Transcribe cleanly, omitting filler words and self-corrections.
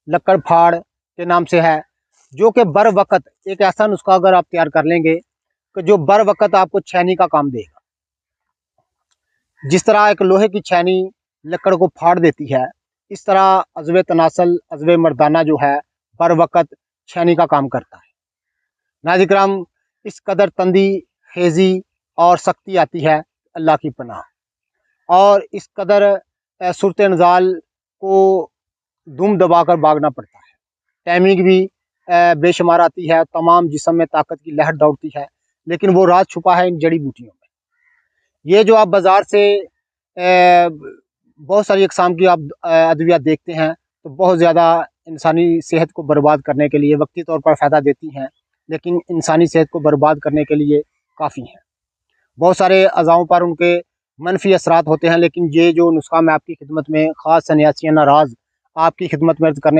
लक्कड़ फाड़ के नाम से है, जो कि बर वक़्त एक ऐसा नुस्खा अगर आप तैयार कर लेंगे कि जो बर वक़्त आपको छैनी का काम देगा। जिस तरह एक लोहे की छैनी लकड़ को फाड़ देती है, इस तरह अज़्वे तनासल, अज़्वे मर्दाना जो है बर वक़्त छैनी का काम करता है। नाज़रीन किराम, इस कदर तंदी, खेज़ी और सख्ती आती है, अल्लाह की पनाह। और इस कदर सूरत-ए-नज़ाल को दुम दबाकर भागना पड़ता है। टाइमिंग भी बेशुमार आती है, तमाम जिस्म में ताकत की लहर दौड़ती है, लेकिन वो राज छुपा है इन जड़ी बूटियों में। ये जो आप बाज़ार से बहुत सारी अक़साम की आप अद्वियात देखते हैं, तो बहुत ज़्यादा इंसानी सेहत को बर्बाद करने के लिए वक्ती तौर पर फ़ायदा देती हैं, लेकिन इंसानी सेहत को बर्बाद करने के लिए काफ़ी हैं। बहुत सारे अज़ाओं पर उनके मनफ़ी असरात होते हैं, लेकिन ये जो नुस्ख़ा मैं आपकी खिदमत में ख़ास सन्यासियाना राज़ आपकी खिदमत में अर्ज़ करने